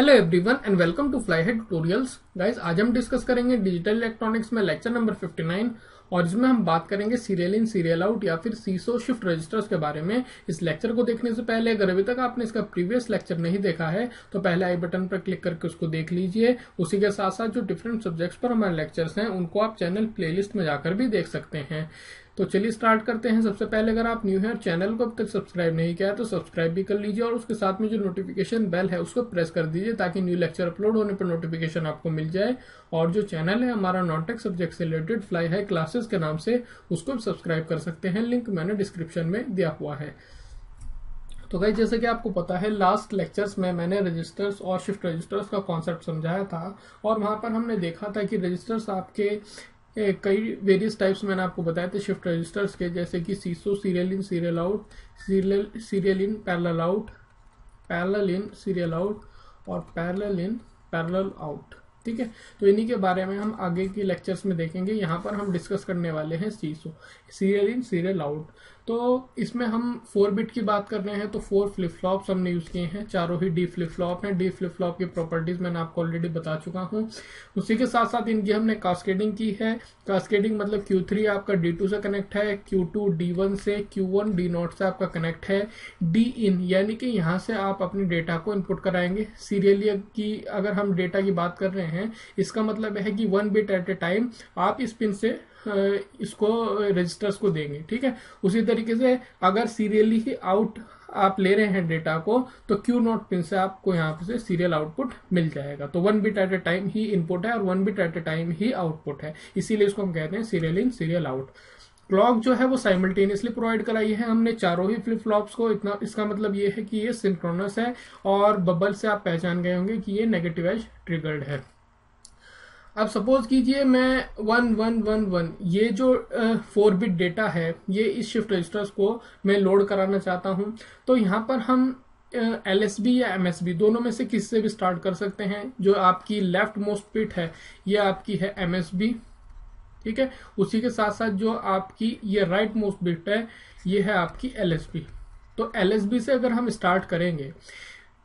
Hello everyone and welcome to Flyhead tutorials. Guys, आज हम discuss करेंगे डिजिटल इलेक्ट्रॉनिक्स में लेक्चर नंबर 59 और इसमें हम बात करेंगे सीरियल इन सीरियल आउट या फिर सीसो शिफ्ट रजिस्टर्स के बारे में। इस लेक्चर को देखने से पहले अगर अभी तक आपने इसका प्रीवियस लेक्चर नहीं देखा है तो पहले आई बटन पर क्लिक करके उसको देख लीजिए। उसी के साथ साथ जो डिफरेंट सब्जेक्ट्स पर हमारे लेक्चर्स हैं उनको आप चैनल प्लेलिस्ट में जाकर भी देख सकते हैं। तो चलिए स्टार्ट करते हैं। सबसे पहले अगर आप न्यू है और चैनल को अब तक सब्सक्राइब नहीं किया है तो सब्सक्राइब भी कर लीजिए और उसके साथ में जो नोटिफिकेशन बेल है उसको प्रेस कर दीजिए ताकि न्यू लेक्चर अपलोड होने पर नोटिफिकेशन आपको मिल जाए। और जो चैनल है हमारा नॉन-टेक सब्जेक्ट से रिलेटेड फ्लाई हाई क्लासेस के नाम से, उसको भी सब्सक्राइब कर सकते हैं। लिंक मैंने डिस्क्रिप्शन में दिया हुआ है। तो गाइस, जैसे कि आपको पता है लास्ट लेक्चर्स में मैंने रजिस्टर्स और शिफ्ट रजिस्टर्स का कॉन्सेप्ट समझाया था और वहां पर हमने देखा था कि रजिस्टर्स आपके कई वेरियस टाइप्स मैंने आपको बताए थे शिफ्ट रजिस्टर्स के, जैसे कि SISO, serial in serial out, serial in parallel out, parallel in serial out और पैरेलल इन पैरेलल आउट। ठीक है, तो इन्हीं के बारे में हम आगे के लेक्चर्स में देखेंगे। यहाँ पर हम डिस्कस करने वाले हैं सीसो, सीरियल इन सीरियल आउट। तो इसमें हम 4 बिट की बात कर रहे हैं तो 4 फ्लिप फ्लॉप्स हमने यूज किए हैं। चारों ही डी फ्लिप फ्लॉप हैं। डी फ्लिप फ्लॉप की प्रॉपर्टीज मैंने आपको ऑलरेडी बता चुका हूँ। उसी के साथ साथ इनकी हमने कास्केडिंग की है। कास्केडिंग मतलब Q3 आपका D2 से कनेक्ट है, Q2 D1 से, Q1 D0 से आपका कनेक्ट है, D इन यानी कि यहाँ से आप अपने डेटा को इनपुट कराएंगे। सीरियली की अगर हम डेटा की बात कर रहे हैं, इसका मतलब है कि 1 बिट एट ए टाइम आप इस पिन से इसको रजिस्टर्स को देंगे। ठीक है, उसी तरीके से अगर सीरियली ही आउट आप ले रहे हैं डेटा को तो Q0 पिन से आपको यहाँ से सीरियल आउटपुट मिल जाएगा। तो 1 बिट एट ए टाइम ही इनपुट है और 1 बिट एट ए टाइम ही आउटपुट है, इसीलिए इसको हम कहते हैं serial in serial out. Clock जो है वो साइमल्टेनियसली प्रोवाइड कराई है हमने चारों ही फ्लिप फ्लॉप्स को। इतना इसका मतलब ये है कि ये सिंक्रोनस है और बबल से आप पहचान गए होंगे कि ये नेगेटिव एज ट्रिगर्ड है। अब सपोज कीजिए मैं 1111 ये जो 4 बिट डेटा है ये इस शिफ्ट रजिस्टर्स को मैं लोड कराना चाहता हूं, तो यहाँ पर हम LSB या MSB दोनों में से किसी से भी स्टार्ट कर सकते हैं। जो आपकी लेफ्ट मोस्ट बिट है ये आपकी है MSB। ठीक है, उसी के साथ साथ जो आपकी ये राइट मोस्ट बिट है ये है आपकी LSB। तो LSB से अगर हम स्टार्ट करेंगे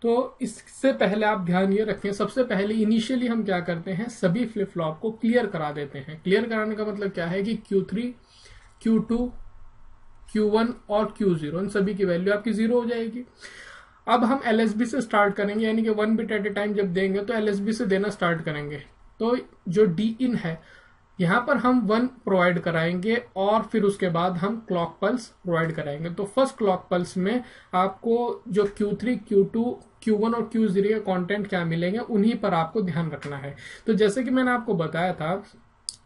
तो इससे पहले आप ध्यान ये रखें, सबसे पहले इनिशियली हम क्या करते हैं, सभी फ्लिप फ्लॉप को क्लियर करा देते हैं। क्लियर कराने का मतलब क्या है कि Q3, Q2, Q1 और Q0 इन सभी की वैल्यू आपकी 0 हो जाएगी। अब हम LSB से स्टार्ट करेंगे, यानी कि 1 बिट एट ए टाइम जब देंगे तो LSB से देना स्टार्ट करेंगे। तो जो D इन है यहाँ पर हम 1 प्रोवाइड कराएंगे और फिर उसके बाद हम क्लॉक पल्स प्रोवाइड कराएंगे। तो फर्स्ट क्लॉक पल्स में आपको जो Q3, Q2, Q1 और Q0 के कंटेंट क्या मिलेंगे उन्हीं पर आपको ध्यान रखना है। तो जैसे कि मैंने आपको बताया था,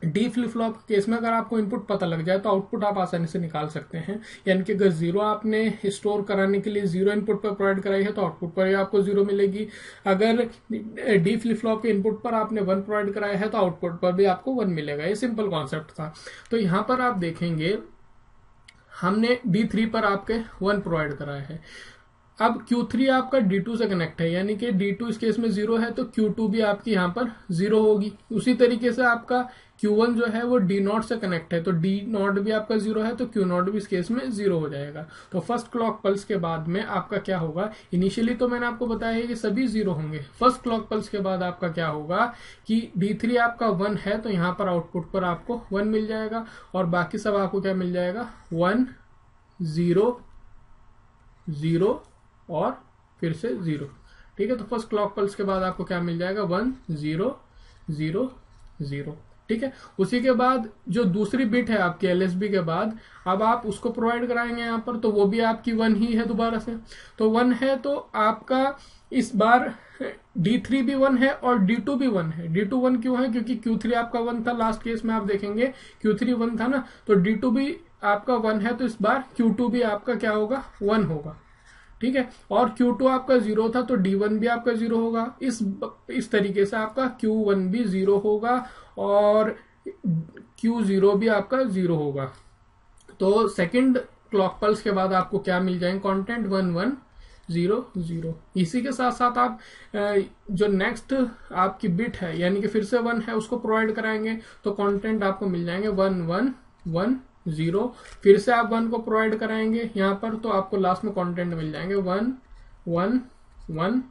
डी फ्लिप फ्लॉप केस में अगर आपको इनपुट पता लग जाए तो आउटपुट आप आसानी से निकाल सकते हैं। यानी कि अगर 0 आपने स्टोर कराने के लिए 0 इनपुट पर प्रोवाइड कराई है तो आउटपुट पर ही आपको 0 मिलेगी। अगर डी फ्लिप फ्लॉप के इनपुट पर आपने 1 प्रोवाइड कराया है तो आउटपुट पर भी आपको 1 मिलेगा। ये सिंपल कॉन्सेप्ट था। तो यहां पर आप देखेंगे हमने D3 पर आपके 1 प्रोवाइड कराया है। अब Q3 आपका D2 से कनेक्ट है, यानी कि D2 इस केस में 0 है तो Q2 भी आपकी यहाँ पर 0 होगी। उसी तरीके से आपका Q1 जो है वो D0 से कनेक्ट है तो D0 भी आपका 0 है तो Q0 भी इस केस में 0 हो जाएगा। तो फर्स्ट क्लॉक पल्स के बाद में आपका क्या होगा, इनिशियली तो मैंने आपको बताया है कि सभी 0 होंगे। फर्स्ट क्लॉक पल्स के बाद आपका क्या होगा कि D3 आपका 1 है तो यहाँ पर आउटपुट पर आपको 1 मिल जाएगा और बाकी सब आपको क्या मिल जाएगा, 1 0 0 और फिर से 0। ठीक है, तो फर्स्ट क्लॉक पल्स के बाद आपको क्या मिल जाएगा, 1 0 0 0। ठीक है, उसी के बाद जो दूसरी बिट है आपकी LSB के बाद अब आप उसको प्रोवाइड कराएंगे यहाँ पर, तो वो भी आपकी 1 ही है दोबारा से। तो 1 है तो आपका इस बार D3 भी 1 है और D2 भी 1 है। D2 1 क्यों है, क्योंकि Q3 आपका 1 था। लास्ट केस में आप देखेंगे Q3 1 था ना, तो D2 भी आपका 1 है तो इस बार Q2 भी आपका क्या होगा, 1 होगा। ठीक है, और Q2 आपका 0 था तो D1 भी आपका 0 होगा। इस तरीके से आपका Q1 भी 0 होगा और Q0 भी आपका 0 होगा। तो सेकंड क्लॉक पल्स के बाद आपको क्या मिल जाएंगे, कंटेंट 1 1 0 0। इसी के साथ साथ आप जो नेक्स्ट आपकी बिट है यानी कि फिर से 1 है उसको प्रोवाइड कराएंगे तो कंटेंट आपको मिल जाएंगे 1 1 1 0। फिर से आप 1 को प्रोवाइड कराएंगे यहाँ पर तो आपको लास्ट में कंटेंट मिल जाएंगे 1 1 1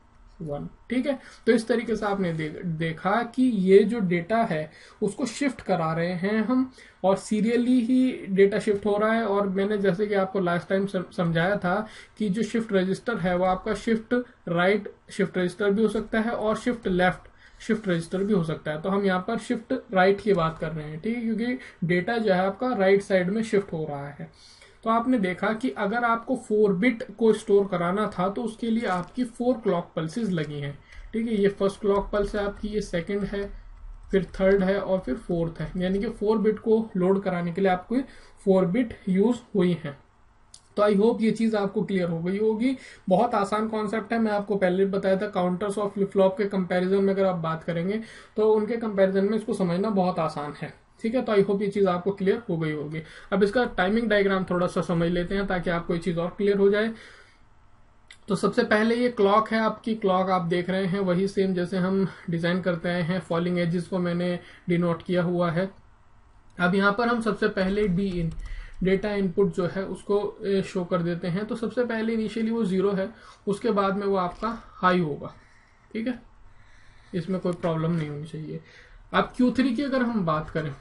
1। ठीक है, तो इस तरीके से आपने देखा कि ये जो डेटा है उसको शिफ्ट करा रहे हैं हम, और सीरियली ही डेटा शिफ्ट हो रहा है। और मैंने जैसे कि आपको लास्ट टाइम समझाया था कि जो शिफ्ट रजिस्टर है वो आपका शिफ्ट राइट शिफ्ट रजिस्टर भी हो सकता है और शिफ्ट लेफ्ट शिफ्ट रजिस्टर भी हो सकता है। तो हम यहाँ पर शिफ्ट राइट की बात कर रहे हैं, ठीक है, क्योंकि डेटा जो है आपका राइट साइड में शिफ्ट हो रहा है। तो आपने देखा कि अगर आपको 4 बिट को स्टोर कराना था तो उसके लिए आपकी 4 क्लॉक पल्सेस लगी हैं। ठीक है, ये फर्स्ट क्लॉक पल्स है आपकी, ये सेकंड है, फिर थर्ड है और फिर फोर्थ है, यानी कि 4 बिट को लोड कराने के लिए आपको 4 बिट यूज हुई है। तो आई होप ये चीज आपको क्लियर हो गई होगी। बहुत आसान कॉन्सेप्ट है, मैं आपको पहले बताया था। काउंटर्स और फ्लिप फ्लॉप के कंपैरिजन में अगर आप बात करेंगे तो उनके कंपैरिजन में इसको समझना बहुत आसान है। ठीक है, तो आई होप ये चीज आपको क्लियर हो गई होगी। अब इसका टाइमिंग डायग्राम थोड़ा सा समझ लेते हैं ताकि आपको ये चीज और क्लियर हो जाए। तो सबसे पहले ये क्लॉक है आपकी, क्लॉक आप देख रहे हैं वही सेम जैसे हम डिजाइन करते हैं, फॉलिंग एजेस को मैंने डिनोट किया हुआ है। अब यहाँ पर हम सबसे पहले डी इन डेटा इनपुट जो है उसको शो कर देते हैं। तो सबसे पहले इनिशियली वो 0 है, उसके बाद में वो आपका हाई होगा। ठीक है, इसमें कोई प्रॉब्लम नहीं होनी चाहिए। अब Q3 की अगर हम बात करें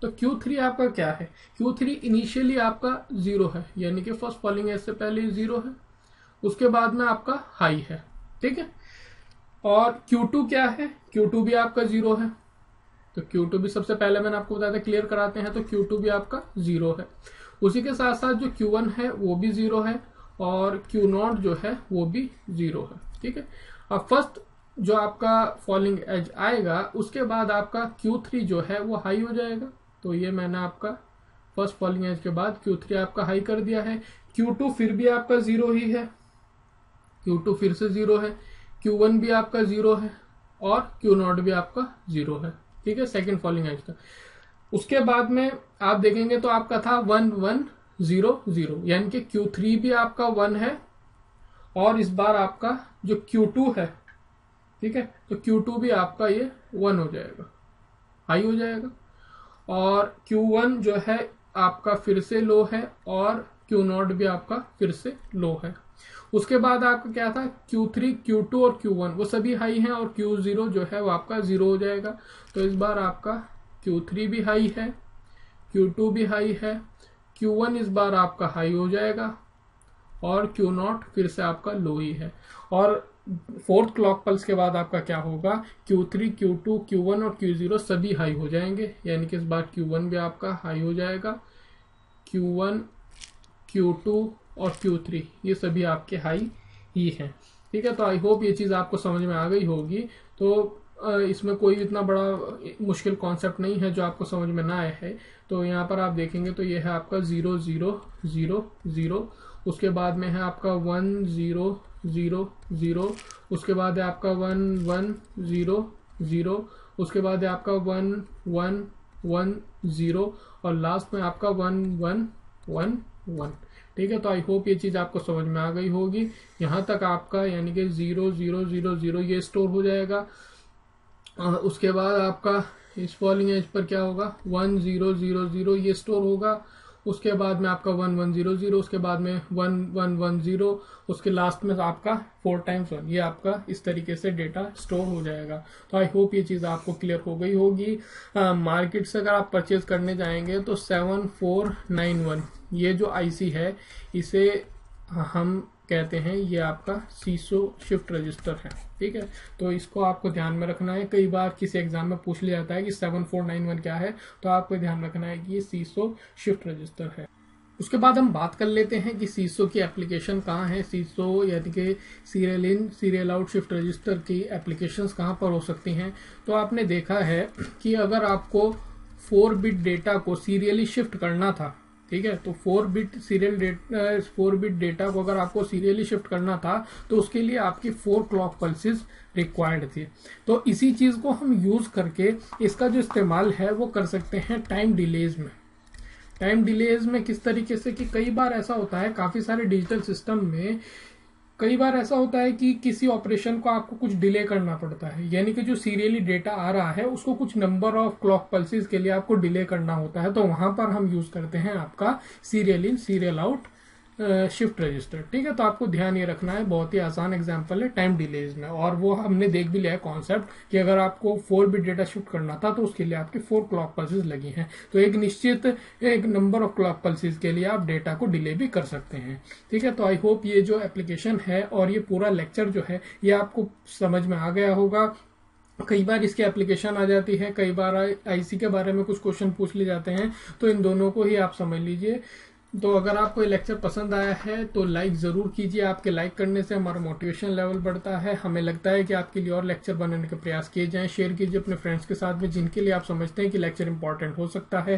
तो Q3 आपका क्या है, Q3 इनिशियली आपका 0 है, यानी कि फर्स्ट फॉलिंग एज से पहले 0 है, उसके बाद में आपका हाई है। ठीक है, और Q2 क्या है, Q2 भी आपका 0 है, तो Q2 भी सबसे पहले मैंने आपको बताया था, क्लियर कराते हैं, तो Q2 भी आपका 0 है। उसी के साथ साथ जो Q1 है वो भी 0 है और Q0 जो है वो भी 0 है। ठीक है, अब फर्स्ट जो आपका फॉलिंग एज आएगा उसके बाद आपका Q3 जो है वो हाई हो जाएगा। तो ये मैंने आपका फर्स्ट फॉलिंग एज के बाद Q3 आपका हाई कर दिया है। Q2 फिर भी आपका 0 ही है, Q2 फिर से 0 है, Q1 भी आपका 0 है और Q0 भी आपका 0 है। ठीक है, सेकेंड फॉलिंग एज का। उसके बाद में आप देखेंगे तो आपका था 1 1 0 0, यानी कि Q3 भी आपका 1 है और इस बार आपका जो Q2 है, ठीक है, तो Q2 भी आपका ये 1 हो जाएगा, हाई हो जाएगा। और Q1 जो है आपका फिर से लो है और Q0 भी आपका फिर से लो है। उसके बाद आपका क्या था, Q3 Q2 और Q1 वो सभी हाई हैं और Q0 जो है वो आपका 0 हो जाएगा। तो इस बार आपका Q3 भी हाई है, Q2 भी हाई है, Q1 इस बार आपका हाई हो जाएगा और Q0 फिर से आपका लो ही है। और फोर्थ क्लॉक पल्स के बाद आपका क्या होगा, Q3 Q2 Q1 और Q0 सभी हाई हो जाएंगे, यानी कि इस बार Q1 भी आपका हाई हो जाएगा, Q1 Q2 और Q3 ये सभी आपके हाई ही हैं। ठीक है, तो आई होप ये चीज आपको समझ में आ गई होगी। तो इसमें कोई इतना बड़ा मुश्किल कॉन्सेप्ट नहीं है जो आपको समझ में ना आए है। तो यहाँ पर आप देखेंगे तो ये है आपका 0 0 0 0, उसके बाद में है आपका 1 0 0 0, उसके बाद है आपका 1 1 0 0, उसके बाद है आपका 1 1 1 0 और लास्ट में आपका 1 1 1 1। ठीक है, तो आई होप ये चीज आपको समझ में आ गई होगी। यहाँ तक आपका यानी कि 0 0 0 0 ये स्टोर हो जाएगा। उसके बाद आपका इस फॉलिंग एज पर क्या होगा, 1 0 0 0 ये स्टोर होगा। उसके बाद में आपका 1 1 0 0, उसके बाद में 1 1 1 0, उसके लास्ट में आपका 4 टाइम्स 1, ये आपका इस तरीके से डेटा स्टोर हो जाएगा। तो आई होप ये चीज आपको क्लियर हो गई होगी। मार्केट से अगर आप परचेज करने जाएंगे तो 7491 ये जो आईसी है इसे हम कहते हैं ये आपका सीसो शिफ्ट रजिस्टर है। ठीक है, तो इसको आपको ध्यान में रखना है। कई बार किसी एग्जाम में पूछ लिया जाता है कि 7491 क्या है, तो आपको ध्यान रखना है कि ये सीसो शिफ्ट रजिस्टर है। उसके बाद हम बात कर लेते हैं कि सीसो की एप्लीकेशन कहाँ है। सीसो यानी कि serial in serial out shift register की एप्लीकेशंस कहाँ पर हो सकती हैं। तो आपने देखा है कि अगर आपको 4 बिट डेटा को सीरियली शिफ्ट करना था, ठीक है, तो 4 बिट डेटा को अगर आपको सीरियली शिफ्ट करना था तो उसके लिए आपकी 4 क्लॉक पल्सेस रिक्वायर्ड थी। तो इसी चीज को हम यूज करके इसका जो इस्तेमाल है वो कर सकते हैं टाइम डिलेज में। टाइम डिलेज में किस तरीके से कि कई बार ऐसा होता है, काफी सारे डिजिटल सिस्टम में कई बार ऐसा होता है कि किसी ऑपरेशन को आपको कुछ डिले करना पड़ता है, यानी कि जो सीरियली डेटा आ रहा है उसको कुछ नंबर ऑफ क्लॉक पल्सेस के लिए आपको डिले करना होता है। तो वहां पर हम यूज करते हैं आपका serial in serial out shift register. ठीक है, तो आपको ध्यान ये रखना है, बहुत ही आसान एग्जांपल है टाइम डिलेज में, और वो हमने देख भी लिया है कॉन्सेप्ट कि अगर आपको 4 बिट डेटा शिफ्ट करना था तो उसके लिए आपके 4 क्लॉक पल्सेस लगी हैं। तो एक निश्चित एक नंबर ऑफ क्लॉक पल्सेस के लिए आप डेटा को डिले भी कर सकते हैं। ठीक है, तो आई होप ये जो एप्लीकेशन है और ये पूरा लेक्चर जो है ये आपको समझ में आ गया होगा। कई बार इसकी एप्लीकेशन आ जाती है, कई बार आईसी के बारे में कुछ क्वेश्चन पूछ लिए जाते हैं, तो इन दोनों को ही आप समझ लीजिए। तो अगर आपको ये लेक्चर पसंद आया है तो लाइक जरूर कीजिए, आपके लाइक करने से हमारा मोटिवेशन लेवल बढ़ता है, हमें लगता है कि आपके लिए और लेक्चर बनाने के प्रयास किए जाएं। शेयर कीजिए अपने फ्रेंड्स के साथ में जिनके लिए आप समझते हैं कि लेक्चर इंपॉर्टेंट हो सकता है।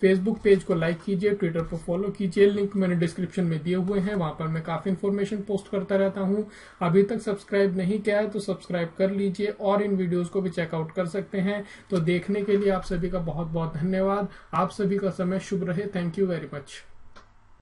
फेसबुक पेज को लाइक कीजिए, ट्विटर पर फॉलो कीजिए, लिंक मैंने डिस्क्रिप्शन में दिए हुए हैं, वहां पर मैं काफी इन्फॉर्मेशन पोस्ट करता रहता हूं। अभी तक सब्सक्राइब नहीं किया है तो सब्सक्राइब कर लीजिए और इन वीडियोस को भी चेकआउट कर सकते हैं। तो देखने के लिए आप सभी का बहुत बहुत धन्यवाद। आप सभी का समय शुभ रहे। Thank you very much.